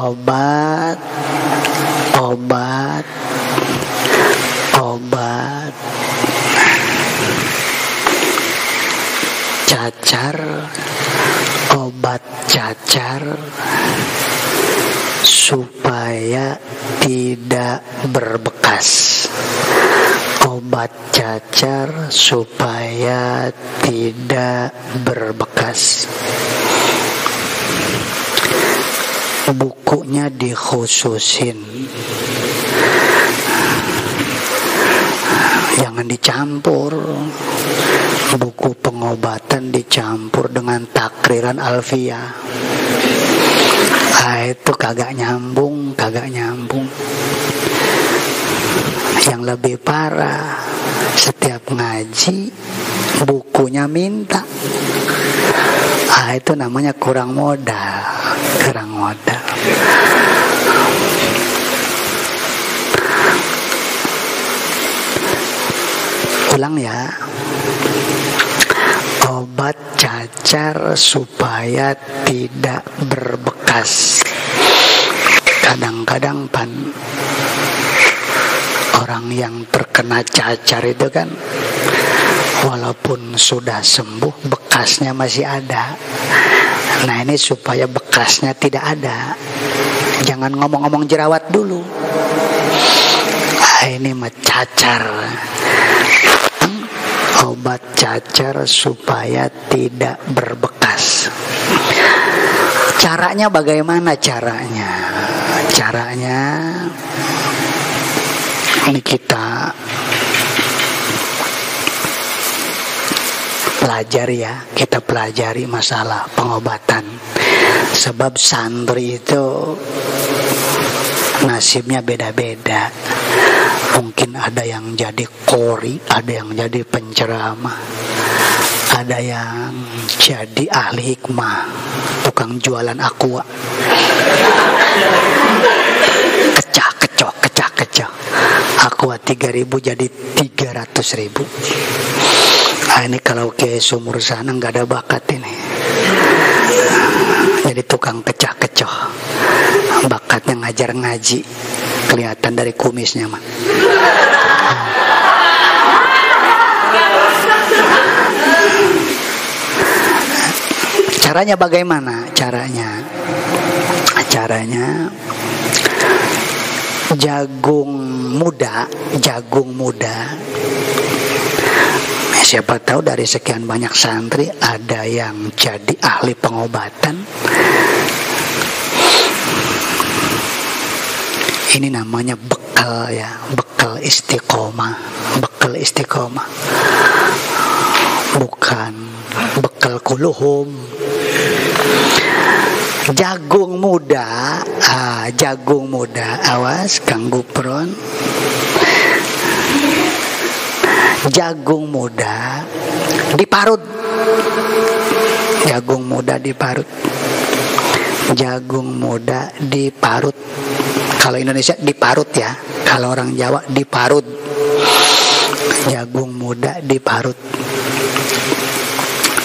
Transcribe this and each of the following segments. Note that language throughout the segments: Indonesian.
obat, obat, obat. Cacar, obat cacar supaya tidak berbekas. Obat cacar supaya tidak berbekas. Bukunya dikhususin, jangan dicampur. Buku pengobatan dicampur dengan takriran alfiyah. Itu kagak nyambung, kagak nyambung. Yang lebih parah, setiap ngaji bukunya minta. Itu namanya kurang modal, kurang modal. Ulang ya. Obat cacar supaya tidak berbekas. Kadang-kadang orang yang terkena cacar itu kan, walaupun sudah sembuh, bekasnya masih ada. Nah, ini supaya bekasnya tidak ada. Jangan ngomong-ngomong jerawat dulu. Ini mah cacar. Obat cacar supaya tidak berbekas. Caranya bagaimana caranya? Caranya ini kita pelajari ya, kita pelajari masalah pengobatan. Sebab santri itu nasibnya beda-beda. Mungkin ada yang jadi qori, ada yang jadi penceramah, ada yang jadi ahli hikmah, tukang jualan aqua. Kecah. Aqua 3.000 jadi 300.000. Ini kalau ke sumur sana nggak ada bakat ini. Jadi tukang kecah-kecah. Bakatnya ngajar ngaji. Kelihatan dari kumisnya mah. Caranya bagaimana? Caranya jagung muda. Siapa tahu dari sekian banyak santri ada yang jadi ahli pengobatan. Ini namanya bekal ya, bekal istiqomah. Bukan bekal kuluhum. Jagung muda, awas Kang Gupron. Jagung muda diparut. Kalau Indonesia diparut ya, kalau orang Jawa diparut. Jagung muda diparut.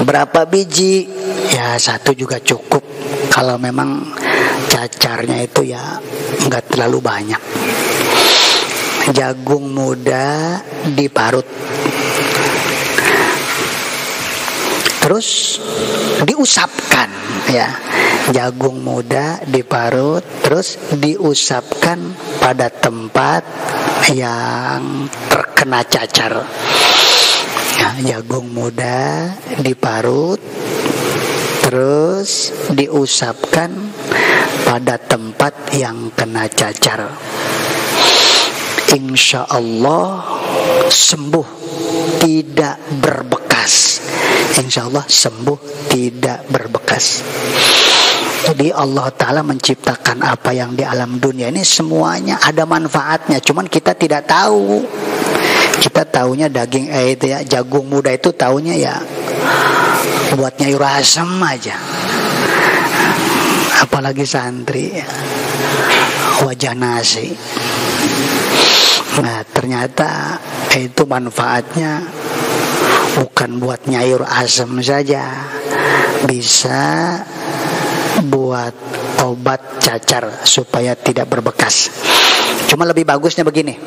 Berapa biji? Ya 1 juga cukup. Kalau memang cacarnya itu ya nggak terlalu banyak. Jagung muda diparut. Terus diusapkan ya. Jagung muda diparut, terus diusapkan pada tempat yang terkena cacar. Ya, jagung muda diparut, terus diusapkan pada tempat yang kena cacar. Insya Allah sembuh, tidak berbekas. Insya Allah sembuh, tidak berbekas. Jadi Allah Ta'ala menciptakan apa yang di alam dunia ini semuanya ada manfaatnya. Cuman kita tidak tahu. Kita taunya daging itu ya, jagung muda itu taunya ya buat nyayur asam aja. Apalagi santri ya, wajah nasi. Nah ternyata itu manfaatnya bukan buat nyayur asam saja, bisa buat obat cacar supaya tidak berbekas. Cuma lebih bagusnya begini.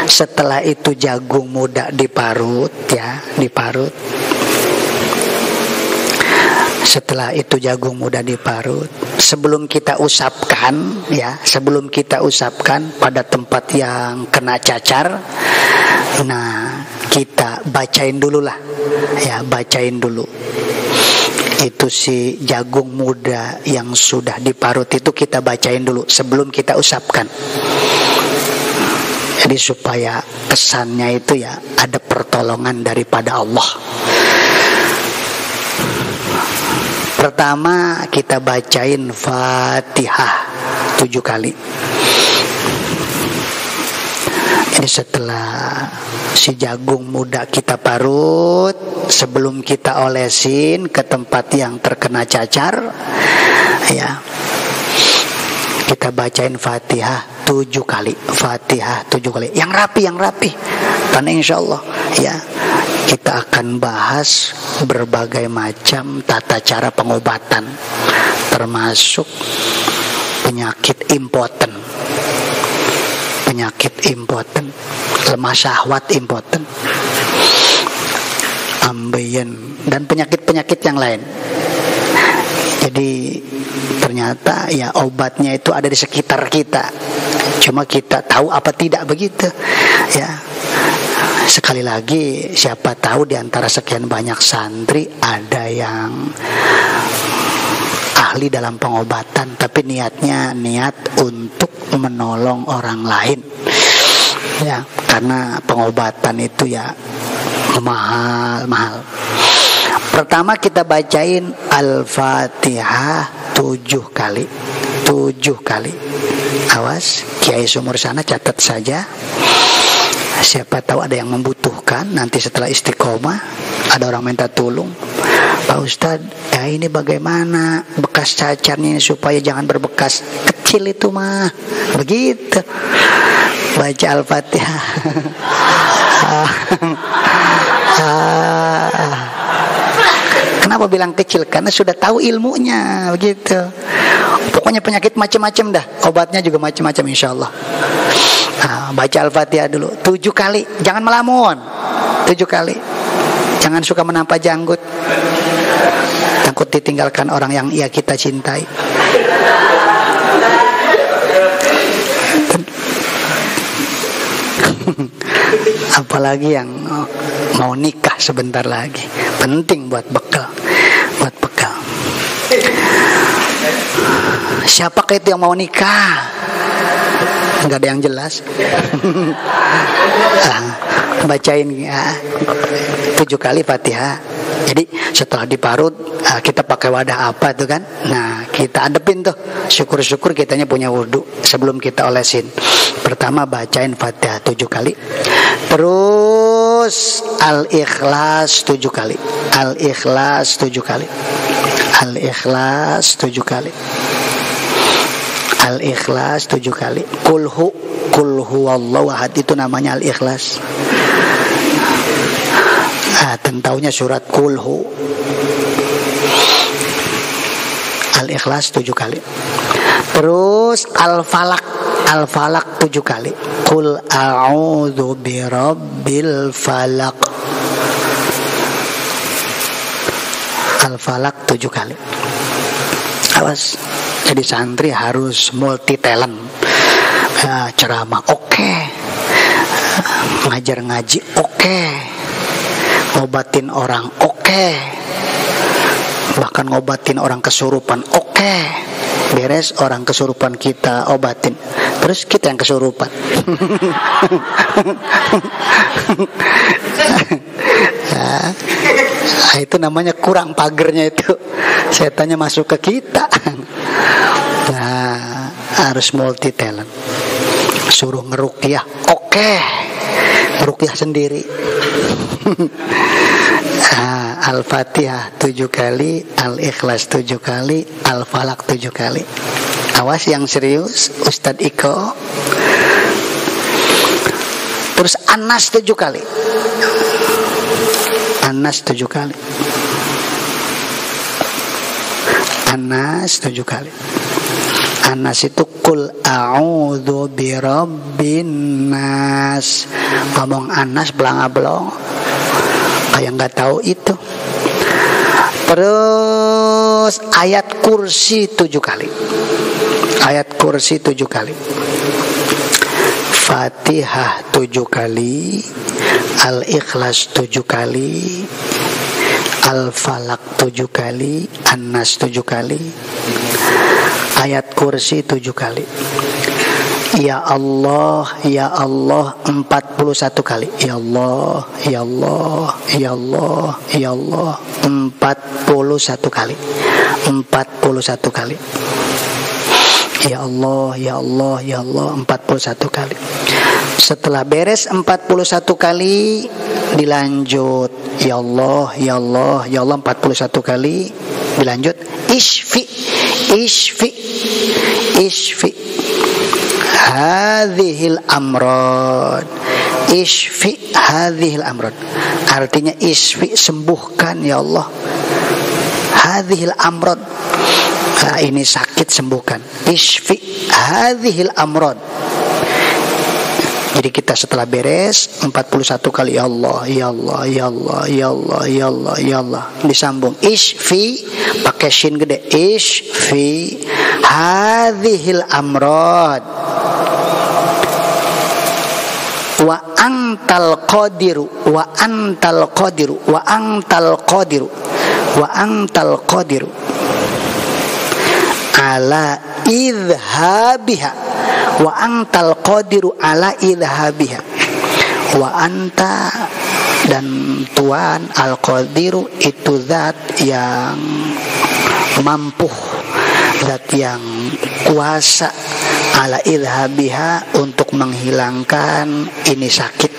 Setelah itu jagung muda diparut ya, diparut. Setelah itu jagung muda diparut, sebelum kita usapkan ya, sebelum kita usapkan pada tempat yang kena cacar, nah kita bacain dulu lah ya, bacain dulu. Itu si jagung muda yang sudah diparut itu kita bacain dulu sebelum kita usapkan. Jadi supaya kesannya itu ya ada pertolongan daripada Allah. Pertama kita bacain Fatihah 7 kali. Jadi setelah si jagung muda kita parut, sebelum kita olesin ke tempat yang terkena cacar, ya kita bacain Fatihah 7 kali. Fatihah 7 kali. Yang rapi. Karena insya Allah ya kita akan bahas berbagai macam tata cara pengobatan, termasuk penyakit impoten, lemah syahwat impoten, ambeien, dan penyakit-penyakit yang lain. Jadi ternyata ya obatnya itu ada di sekitar kita, cuma kita tahu apa tidak, begitu ya. Sekali lagi, siapa tahu di antara sekian banyak santri ada yang ahli dalam pengobatan, tapi niatnya niat untuk menolong orang lain ya, karena pengobatan itu ya mahal. Pertama kita bacain Al-Fatihah 7 kali. Awas, Kiai Sumur sana catat saja. Siapa tahu ada yang membutuhkan, nanti setelah istiqomah ada orang minta tolong, Pak Ustadz, ya ini bagaimana bekas cacarnya supaya jangan berbekas, kecil itu mah, begitu. Baca Al-Fatihah. Kenapa bilang kecil? Karena sudah tahu ilmunya, begitu. Pokoknya penyakit macam-macam dah, obatnya juga macam-macam insyaallah. Nah, baca Al-Fatihah dulu 7 kali, jangan melamun. 7 kali. Jangan suka menampak janggut. Takut ditinggalkan orang yang ia kita cintai. Apalagi yang mau nikah sebentar lagi, penting buat bekal. Siapakah itu yang mau nikah? Enggak ada yang jelas. Bacain ya, 7 kali Fatihah. Jadi setelah diparut, kita pakai wadah apa tuh kan? Nah, kita adepin tuh. Syukur-syukur kitanya punya wudhu sebelum kita olesin. Pertama bacain Fatihah 7 kali. Terus Al-Ikhlas 7 kali. Al-Ikhlas 7 kali. Al-Ikhlas 7 kali. Al-Ikhlas 7 kali. Qul huwallahu ahad, itu namanya Al-Ikhlas. Tentaunya surat Qul hu. Al-Ikhlas 7 kali. Terus Al-Falaq 7 kali. Qul a'udzu birabbil falaq. Al-Falaq 7 kali. Awas, jadi santri harus multi talent. Ceramah oke, ngajar ngaji oke, ngobatin orang oke, bahkan ngobatin orang kesurupan oke. Beres orang kesurupan kita obatin, terus kita yang kesurupan. Nah, itu namanya kurang pagernya itu, setannya masuk ke kita. Nah, harus multi talent. Suruh ngeruqyah oke, ngeruqyah sendiri. Al-Fatihah 7 kali, Al-Ikhlas 7 kali, Al-Falaq 7 kali. Awas yang serius, Ustadz Iko. Terus An-Nas 7 kali. An-Nas 7 kali. An-Nas 7 kali. Anas itu kul a'udzu birabbin nas. Ngomong Anas belanga-belong kayak nggak tahu itu. Terus ayat kursi 7 kali. Ayat kursi 7 kali. Fatihah 7 kali, Al-Ikhlas 7 kali, Al-Falaq 7 kali, An-Nas 7 kali, ayat kursi 7 kali. Ya Allah, ya Allah 41 kali. Ya Allah, ya Allah, ya Allah, ya Allah 41 kali. 41 kali. Ya Allah, ya Allah, ya Allah 41 kali. Setelah beres 41 kali dilanjut ya Allah, ya Allah, ya Allah 41 kali dilanjut isfi, isfi, isfi hadhil amrad, isfi hadhil amrad. Artinya isfi, sembuhkan ya Allah, hadhil amrad, nah, ini sakit sembuhkan, isfi hadhil amrad. Jadi kita setelah beres 41 kali ya Allah, ya Allah, ya Allah, ya Allah, ya Allah, ya Allah, disambung isfi pakai shin gede, isfi hadhil amrad wa antal qadiru, wa antal qadiru, wa antal qadiru, wa antal qadiru ala idhabiha, wa antal qadiru ala idhabiha, wa anta dan Tuhan al-qadiru itu zat yang mampu, zat yang kuasa ala idhabiha untuk menghilangkan ini sakit.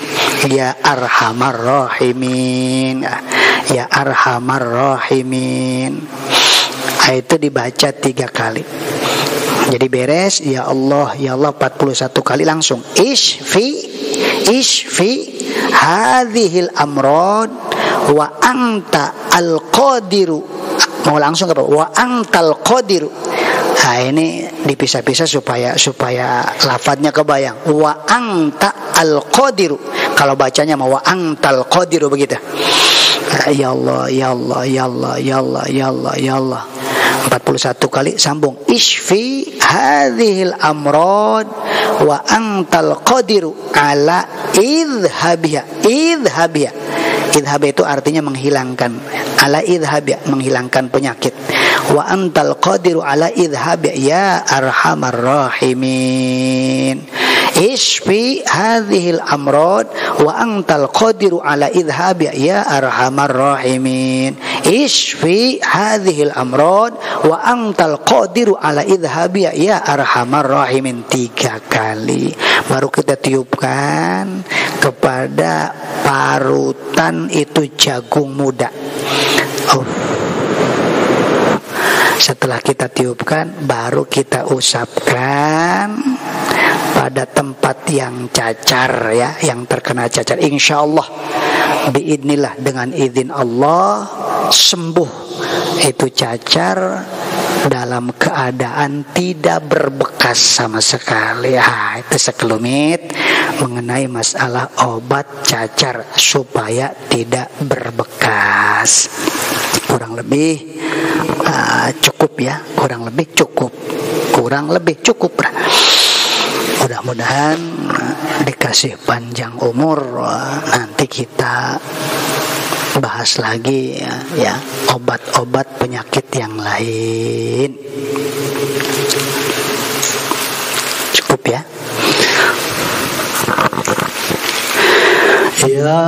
Ya arhamar rahimin, ya arhamar rahimin. Itu dibaca 3 kali. Jadi beres ya Allah, ya Allah 41 kali langsung isfi, isfi hadhil amrad wa anta al-qadiru. Mau langsung apa? Wa antal qadiru. Nah ini dipisah-pisah supaya lafadznya kebayang. Wa anta al-qadiru. Kalau bacanya mau wa antal qadiru begitu. Ya Allah, ya Allah, ya Allah, ya Allah, ya Allah, ya Allah 41 kali sambung isfi hadhil amrad wa antal qadiru ala idhabiha, idhabiha, idhabiha itu artinya menghilangkan, ala idhabiha menghilangkan penyakit, wa antal qadiru ala idhabiha ya arhamar rahimin. Isfi hadhil amrad wa antal qadiru ala idhabi ya arhamar rahimin. Isfi hadhil amrad wa antal qadiru ala idhabi ya arhamar rahimin 3 kali. Baru kita tiupkan kepada parutan itu jagung muda. Setelah kita tiupkan baru kita usapkan pada tempat yang cacar ya, yang terkena cacar. Insyaallah biidznillah dengan izin Allah sembuh itu cacar dalam keadaan tidak berbekas sama sekali. Itu sekelumit mengenai masalah obat cacar supaya tidak berbekas. Kurang lebih cukup ya, kurang lebih cukup, kurang lebih cukup. Mudah-mudahan dikasih panjang umur, nanti kita bahas lagi ya obat-obat penyakit yang lain. Cukup ya. Ya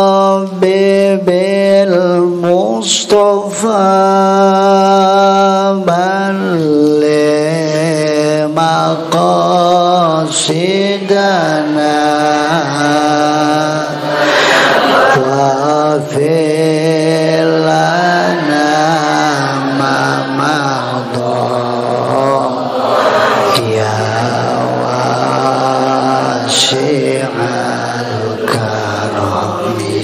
Rabbi bil Mustafa balli maqasidana wa filana ma madha ya wasi'al karami.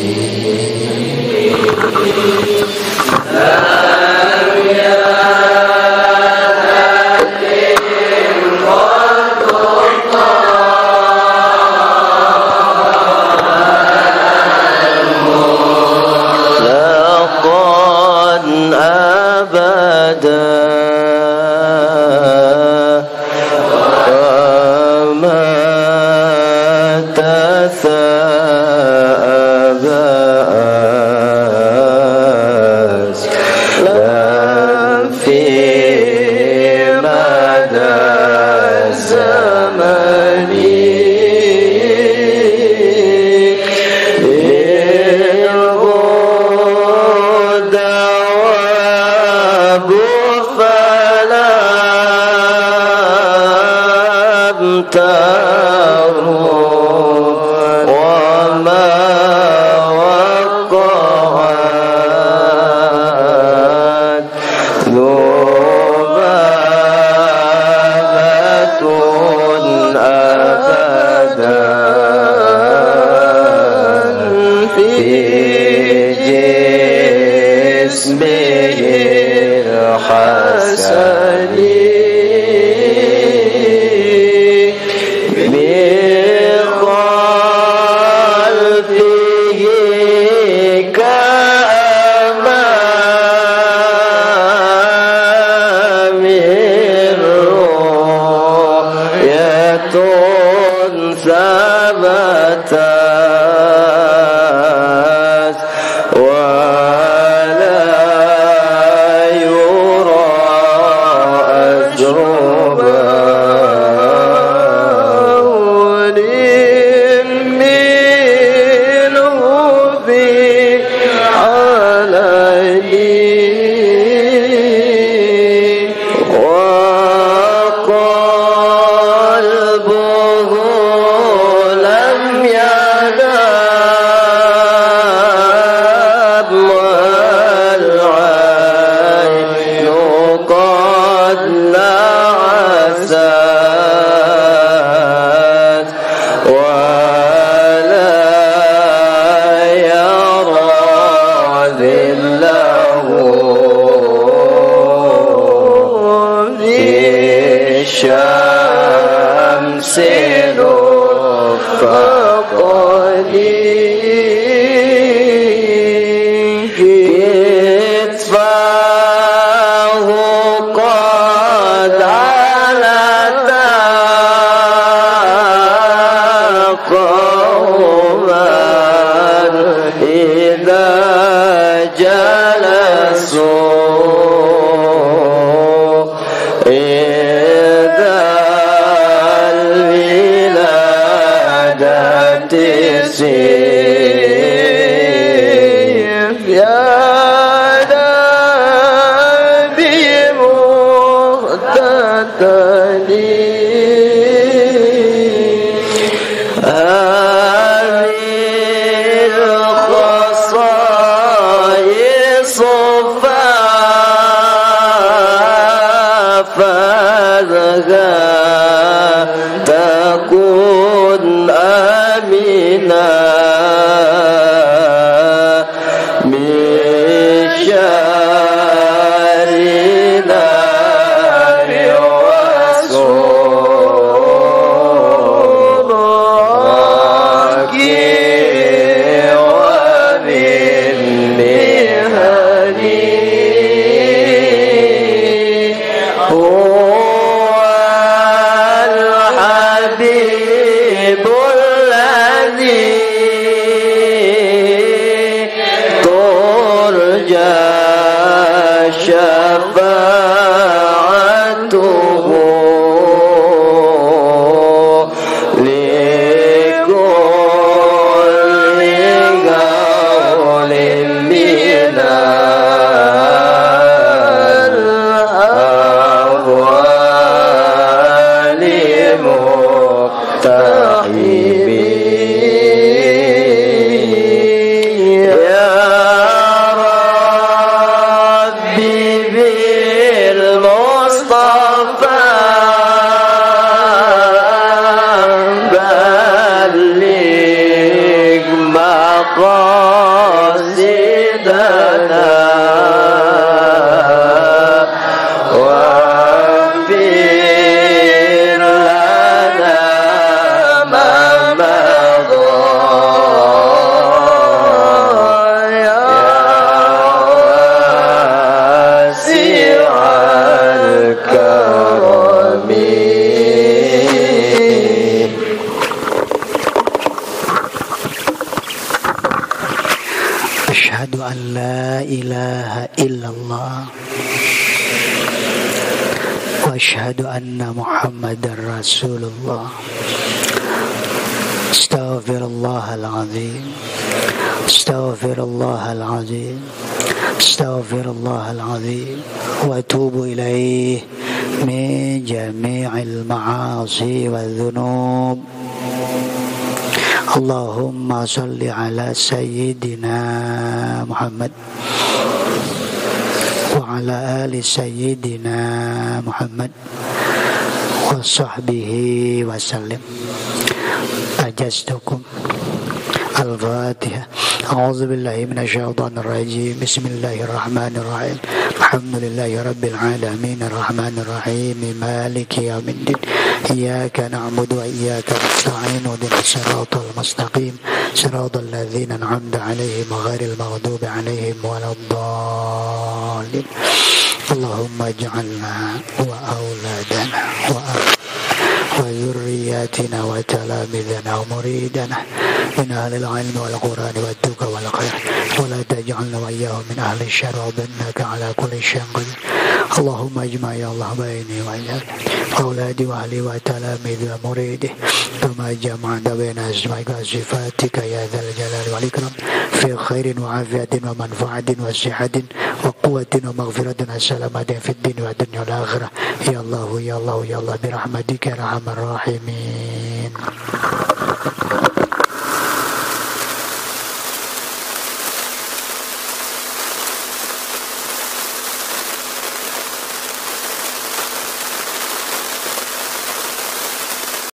يا ربي illallah wa asyhadu anna Muhammadar Rasulullah. Astaghfirullahal azim. Astaghfirullahal azim. Astaghfirullahal azim wa atubu ilaih min jami'il ma'asi wa dhunub. Allahumma salli ala sayyidina Muhammad wa ala ali sayyidina Muhammad wa sahbihi wa sallim. Ajastukum. Al-Fatihah. A'udzu billahi minasyaitonir rajim. Bismillahirrahmanirrahim. Alhamdulillahi rabbil alamin arrahmanir rahim maliki yaumiddin. Iyyaka na'budu wa iyyaka nasta'in ihdinas siratal mustaqim siratal ladzina an'amta 'alaihim ghairil maghdubi 'alaihim waladdallin. Allahumma ij'alna wa auladana wa ذرياتنا وتلاميذنا ومريدنا من أهل العلم والقرآن والتقى والخير ولا تجعلنا وإياهم من أهل الشر وإنك على كل شيء قدير. اللهم اجمع يا الله بيني وإياك أولادي وأهلي وتلاميذي ومريدي كما جمعت بين أسمائك وصفاتك يا ذا الجلال والإكرام في خير وعافية ومنفعة وصحة وقوة ومغفرة وسلامة في الدين والدنيا والآخرة يا الله يا الله يا الله برحمتك يا أرحم الراحمين.